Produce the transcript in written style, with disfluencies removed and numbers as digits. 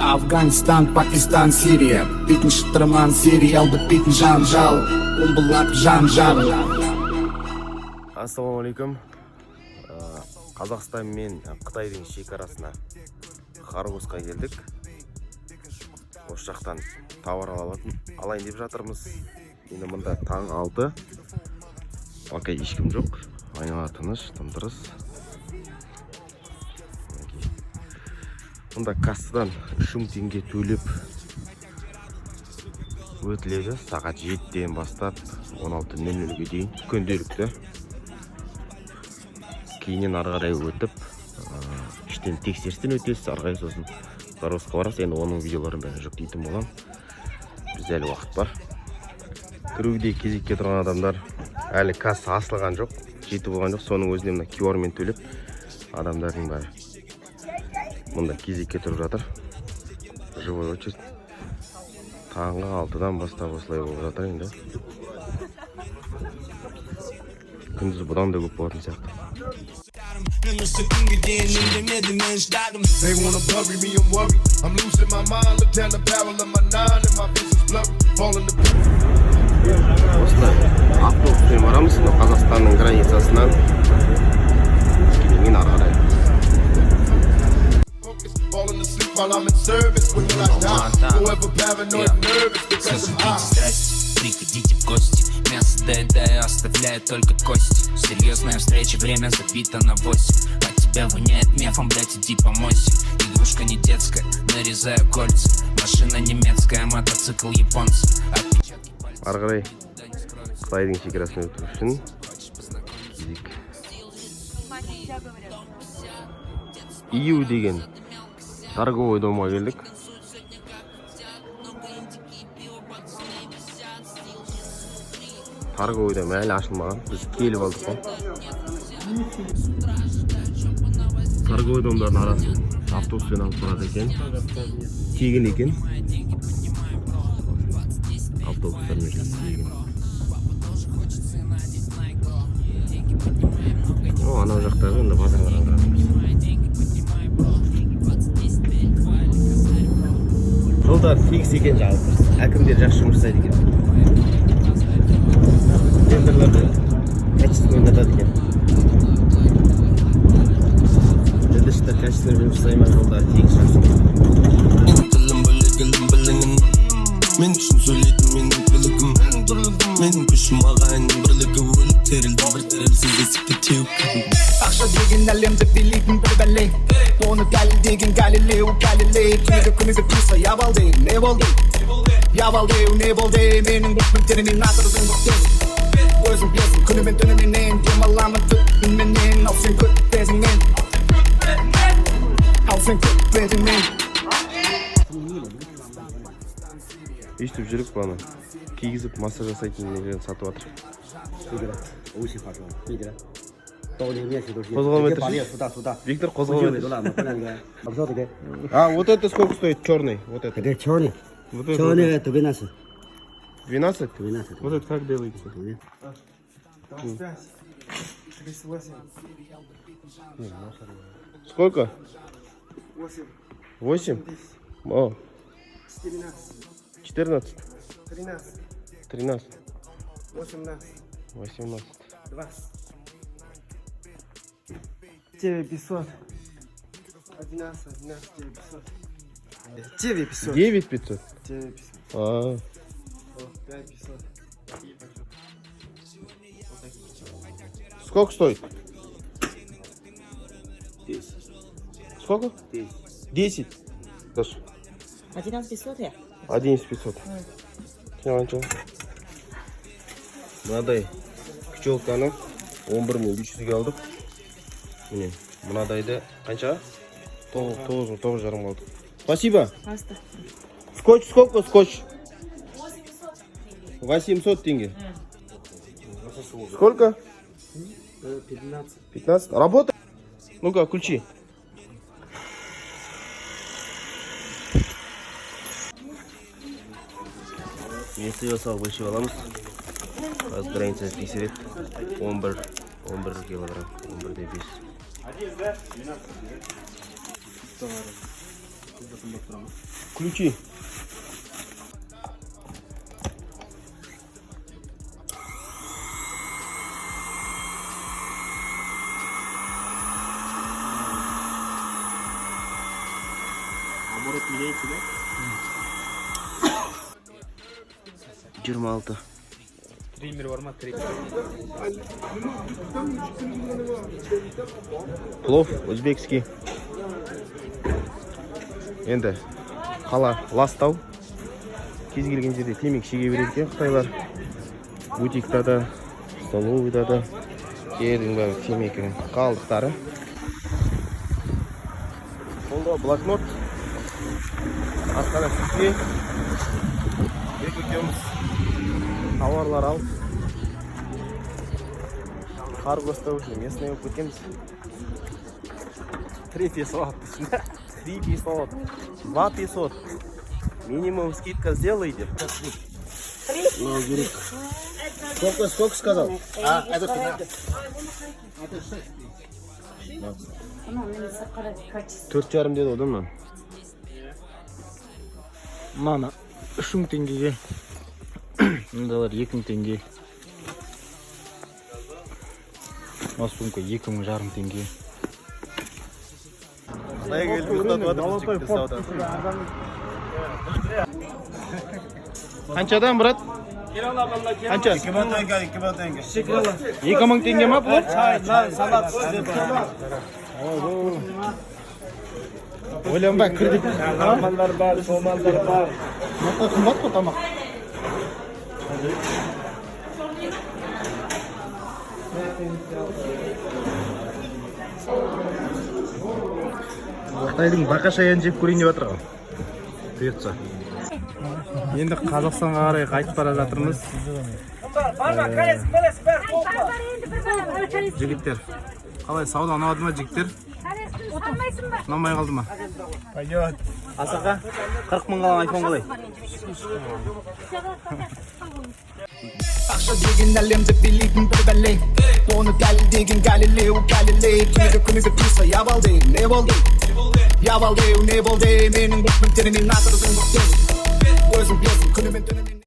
Afganistan, Pakistan, Siriya. Bittin shittiraman serialda bittin janjal. Umbilab janjal. Assalomu alaykum. Қазақстан мен Қытайдың шекарасына Харгусқа келдік. Осы жақтан тауар алайын деп жатырмыз. Енді мұнда таң 6. Пока ешкім жоқ. Айнала тыныш, тым-тырыс. Мұнда кассадан 3000 теңге төлеп өтіледі. Сағат 7-ден бастап 16:00-ге дейін күнделікті. Кейінен ары қарай өтіп, іштен тексерістен өтесіз, ары қарай сосын Харгусқа барасыз. Енді оның видеоларын бәрін жүктейтін боламын. Бізде әлі уақыт бар. Кіруге кезекке тұрған адамдар әлі касса асылған жоқ, жетіп болған жоқ. Соның өзіне мына QR-мен төлеп, адамдардың бәрі мұнда кезекке тұрып жатыр. Живой очередь. Таңғы 6-дан бастап осылай болып жатыр енді. Күндіз бұдан да көп болатын сияқты. They wanna bury me, I'm worried. I'm losing my mind. Look down the barrel of my 9 and my vision's blurry. Falling the осылай автобуспен барамыз. Қазақстанның границасынан кейін ары қарай. falling asleep while I'm in service. When will I die? Forever paranoid, nervous because I'm high. Приходите в гости. Мясо доедаю, оставляю только кости. Серьезная встреча, время забито на 8. От тебя воняет мефом, блять, иди помойся. Игрушка не детская, нарезаю кольца. Машина немецкая, мотоцикл японца. Отпечатки пальцев. Ары қарай Қытайдың шекарасын өту үшін кезек. ИУ деген торговый домға келдік. Торговыйда әлі ашылмаған. Біз келіп алдық қой. Торговый домдардың арасын автобуспен алып барады екен. Тегін екен. Автобустармен тегін. Анау жақтағы енді базарға қараймыз. Жолдар тегіс екен жалпы. Әкімдер жақсы жұмыс жасайды екен. Тендерлерді качественно ойнатады екен. Дедіштер качественно жұмыс жасай ма, жолдар тегіс жақсы. Мен үшін сөйлейтін менің білігім, менің күшім ағайынның бірлігі, өліп терілді бір тірілсіз есікті теуіп. Ақша деген әлемді билейтін бір бәле. Оны дәлелдеген Галилео Галилей. Күнігі писа ябалды, не болды? Ябалды, не болды? Менің бүкпінтерімен атырдың бүктесін. Өзің білесің, күнімен түніменен демаламын түтінменен. Ал сен күтпезіңмен, ал сен күтпезіңмен. Естіп жүріп бана кигізіп массаж жасайтын нелерін сатып жатыр. Виктор, қозғалмайды. А, вот это сколько стоит? Черный. Вот это. Это черный. Вот это. Черный это 12. 12? 12. Вот это как делается? Сколько? 8. 8? О, 14. 14. 13. 13. 18. 18. 20. 9500. 11, 11, 9500. 9500. 9500? 9500. А, 5500. сколько стоит? 10. Сколько? 10. 10. Даже. 11500 я? 11500. Ничего. Мынадай пчелканы 11500-ге алдық. Міне, мынадайды қанша? 9,5 алдық. Спасибо. Скотч сколько? Скотч? 800 тенге. Сколько? 15. 15. Работа? Ну-ка, ключи. Если жасау большой аламыз. Қазір граница тексереді. 11 килограмм. 11,5. Включи. Оборот меняется, да? 26. Триммер бар ма? Плов өзбекский. Енді қала ластау. Кез келген жерде темекі шеге береді екен қытайлар. Бутикта да, столовыйда да. Жердің бәрі темекінің қалдықтары. Қолда блокнот. Арқада сүзге. Екеуміз тауарлар алып. Қарғыстау үшін местный болып кетеміз. 3500. 3500. 2500. Минимум скидка сделай, деп. Сколько сказал? Это 15. 4,5 деді одан мынаны. Мана 3,000 теңгеге. Мындалар 2,000 теңге. Осы сумка 2,5 теңге. Қаншадан, брат? Қанша? 2,000 теңге. 2,000 теңге ма бұл? Салат. Ойланба, кірдік. Малдар бар, сомалдар бар. Қымбат қой тамақ. Қытайдың бақашаян жеп көрейін деп жатыр ғой. Бұйыртса. Енді Қазақстанға қарай қайтып бара жатырмыз. Жігіттер, қалай сауда ұнады ма жігіттер? Ұнамай қалды ма? Асаға 40 мың қалан айфон қалай? Ақша деген әлемді билейтін бір бәле. Оны дәлелдеген Галилео. Күніге күніге писа, я балдей, не болды? Я балдей, не болды? Менің бүкпін терінен атырдың бүктен. Өзің білесің, күні мен түнімен